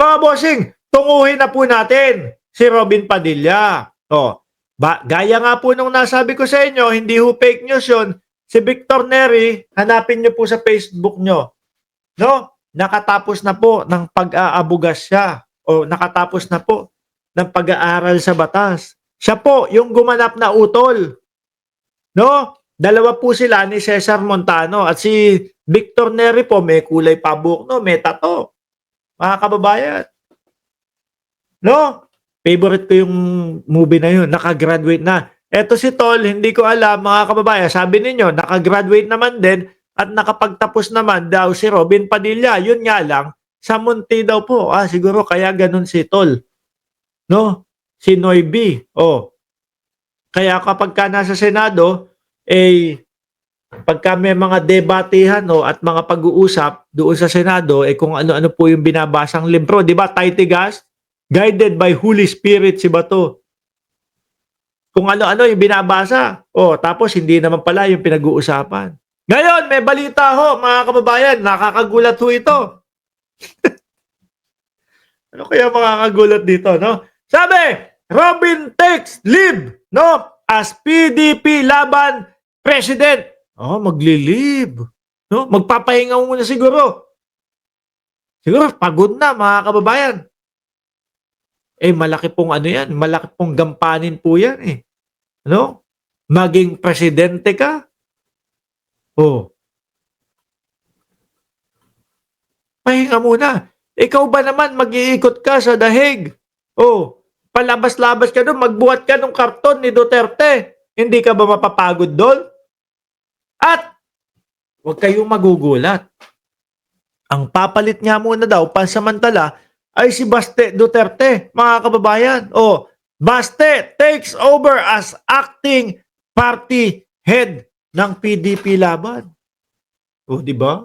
Mga bossing, tunguhin na po natin si Robin Padilla. Gaya nga po nung nasabi ko sa inyo, hindi ho fake news yun. Si Victor Neri, hanapin nyo po sa Facebook nyo. No? Nakatapos na po ng pag-aabugas siya. O nakatapos na po ng pag-aaral sa batas. Siya po yung gumanap na utol. No? Dalawa po sila ni Cesar Montano at si Victor Neri po may kulay pabuk, no? May tato. Mga kababayan. No? Favorite ko yung movie na yun. Nakagraduate na. Eto si Tol, hindi ko alam mga kababayan. Sabi ninyo, nakagraduate naman din at nakapagtapos naman daw si Robin Padilla. Yun nga lang, sa Munti daw po. Siguro kaya ganun si Tol. No? Si Noybi. Kaya kapag ka nasa Senado, pagka may mga debatihan at mga pag-uusap doon sa Senado, kung ano-ano po yung binabasang libro. Di ba, Titigas? Guided by Holy Spirit si Bato. Kung ano-ano yung binabasa. Tapos hindi naman pala yung pinag-uusapan. Ngayon, may balita ho, mga kababayan. Nakakagulat ho ito. Ano kaya makakagulat dito, no? Sabi, Robin takes leave, no? As PDP laban president. Magli-leave. No? Magpapahinga muna siguro. Siguro, pagod na, mga kababayan. Malaki pong ano yan. Malaki pong gampanin po yan Ano? Maging presidente ka? Pahinga muna. Ikaw ba naman mag-iikot ka sa dahig? Palabas-labas ka doon, magbuhat ka ng karton ni Duterte. Hindi ka ba mapapagod doon? At huwag kayong magugulat. Ang papalit nga muna daw, pansamantala, ay si Baste Duterte, mga kababayan. Baste takes over as acting party head ng PDP laban. Di ba?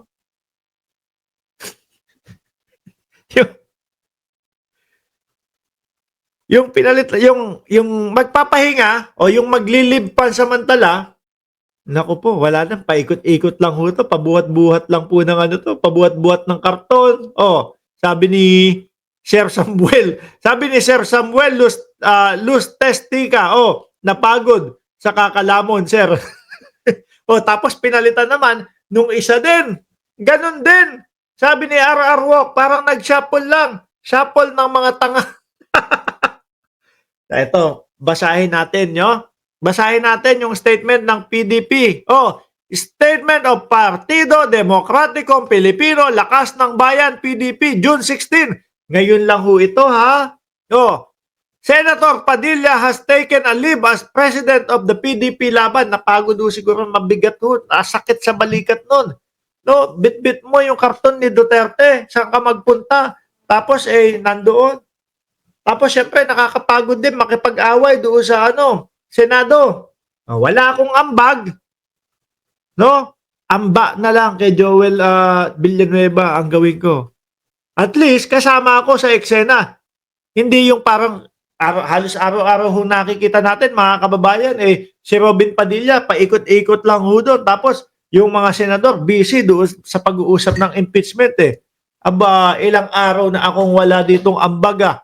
yung pinalit, yung magpapahinga o yung maglilib pansamantala, naku po, wala nang paikot-ikot lang ho to, pabuhat-buhat lang po ng pabuhat-buhat ng karton. Sabi ni Sir Samuel, lose testika. Napagod sa kakalamon, sir. Tapos pinalitan naman nung isa din. Ganon din. Sabi ni R.R. Walk, parang nag-shuffle lang. Shuffle ng mga tanga. Ito, basahin natin, Basahin natin yung statement ng PDP. Statement of Partido Demokratikong Pilipino, Lakas ng Bayan, PDP, June 16. Ngayon lang ho ito, ha? Senator Padilla has taken a leave as president of the PDP laban. Napagod ho siguro, mabigat ho. Sakit sa balikat nun. Bit-bit mo yung karton ni Duterte. Saan ka magpunta? Tapos, nandoon. Tapos, syempre, nakakapagod din makipag-away doon sa Senado. Wala akong ambag. Amba na lang kay Joel Villanueva ang gawin ko. At least, kasama ako sa eksena. Hindi yung parang halos araw-araw ho nakikita natin, mga kababayan, si Robin Padilla, paikot-ikot lang ho doon. Tapos, yung mga senador, busy doon sa pag-uusap ng impeachment ilang araw na akong wala ditong ambaga,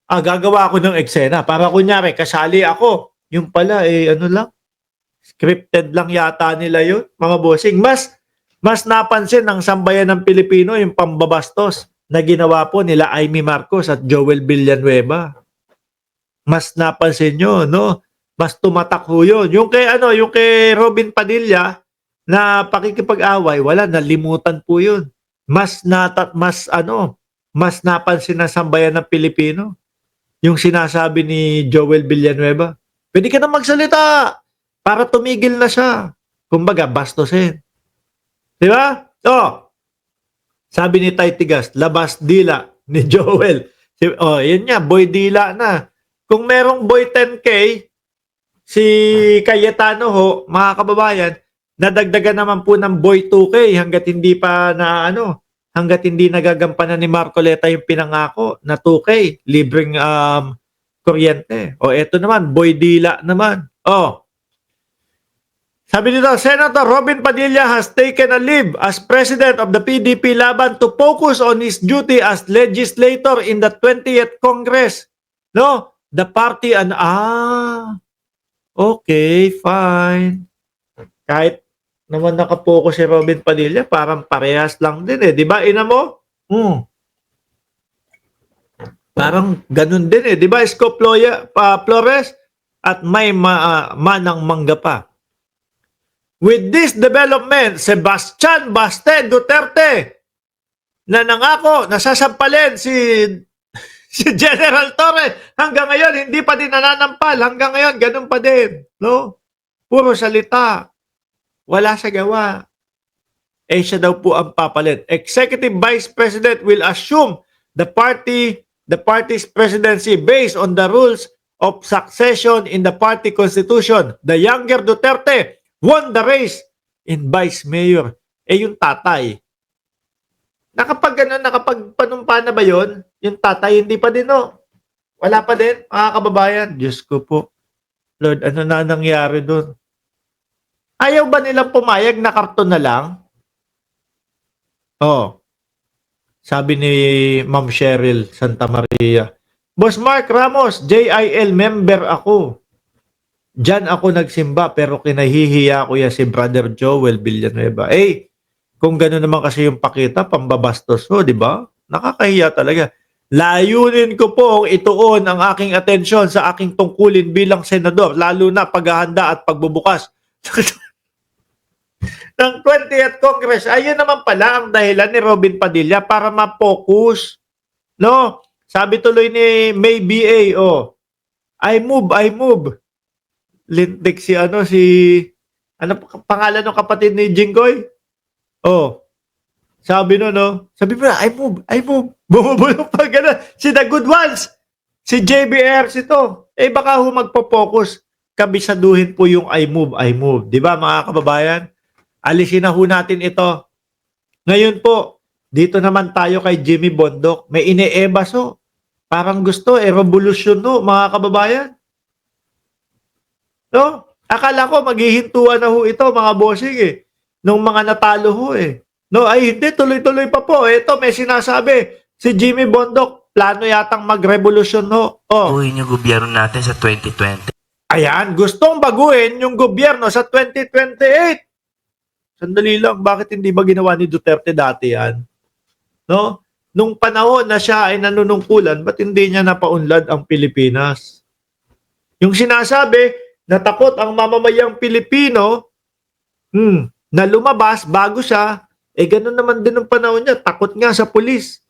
gagawa ako ng eksena. Para kunyari, kasali ako. Yung pala, scripted lang yata nila yun, mga bossing. Mas napansin ng sambayan ng Pilipino yung pambabastos na ginawa po nila Amy Marcos at Joel Villanueva. Mas napansin nyo, Mas tumatak ho yun. Yung kay Robin Padilla na pakikipag-away, wala, nalimutan po yun. Mas napansin ng sambayan ng Pilipino yung sinasabi ni Joel Villanueva. Pwede ka na magsalita para tumigil na siya. Kumbaga, bastusin. Di ba? Sabi ni Titigas, labas dila ni Joel. Yun nga, boy dila na. Kung merong boy 10K, si Cayetano ho, mga kababayan, nadagdagan naman po ng boy 2K hanggat hindi nagagampanan ni Marcoleta yung pinangako na 2K, libreng kuryente. Eto naman, boy dila naman. Sabi dito, Senator Robin Padilla has taken a leave as president of the PDP Laban to focus on his duty as legislator in the 20th Congress. No? The party okay, fine. Kahit naman nakapokus si Robin Padilla, parang parehas lang din eh. Di ba, ina mo? Parang ganun din eh. Di ba, Isko Flores? At may manang mangga pa. With this development, Sebastian Baste Duterte na nangako, nasasampalin si General Torre hanggang ngayon, hindi pa din nananampal. Hanggang ngayon, ganun pa din. No? Puro salita. Wala sa gawa. Siya daw po ang papalit. Executive Vice President will assume the party's presidency based on the rules of succession in the party constitution. The younger Duterte won the race in Vice Mayor. Yung tatay. Nakapagpanumpa na ba yun? Yung tatay, hindi pa din, no? Wala pa din, mga kababayan. Diyos ko po. Lord, ano na nangyari doon? Ayaw ba nilang pumayag na karton na lang? Sabi ni Ma'am Cheryl Santa Maria. Boss Mark Ramos, JIL member ako. Diyan ako nagsimba pero kinahihiya ko ya si Brother Joel Villanueva. Kung gano'n naman kasi yung pakita, pambabastos di ba? Nakakahiya talaga. Layunin ko pong ituon ang aking atensyon sa aking tungkulin bilang senador, lalo na paghahanda at pagbubukas ng 20th Congress. Ayun naman pala ang dahilan ni Robin Padilla para ma-focus. No? Sabi tuloy ni May BA, I move. Lintik si pangalan ng kapatid ni Jinggoy? Sabi sabi mo na, I move. Bumubulong pa gano'n. Si The Good Ones, si JBR, baka magpo-focus. Kabisaduhin po yung I move. Di ba mga kababayan? Alisin na ho natin ito. Ngayon po, dito naman tayo kay Jimmy Bondok. May ine-ebas Parang gusto, revolusyon mga kababayan. No? Akala ko maghihintuan na ito mga bossing nung mga natalo No, hindi, tuloy-tuloy pa po. Ito, may sinasabi. Si Jimmy Bondok, plano yatang magrevolusyon Buhin yung gobyerno natin sa 2020. Ayan, gustong baguhin yung gobyerno sa 2028. Sandali lang, bakit hindi ba ginawa ni Duterte dati yan? No? Nung panahon na siya ay nanunungkulan, ba't hindi niya napaunlad ang Pilipinas? Yung sinasabi, natakot ang mamamayang Pilipino na lumabas bago siya, ganun naman din ang panahon niya. Takot nga sa pulis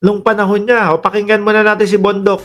nung panahon niya. Pakinggan muna natin si Bondok.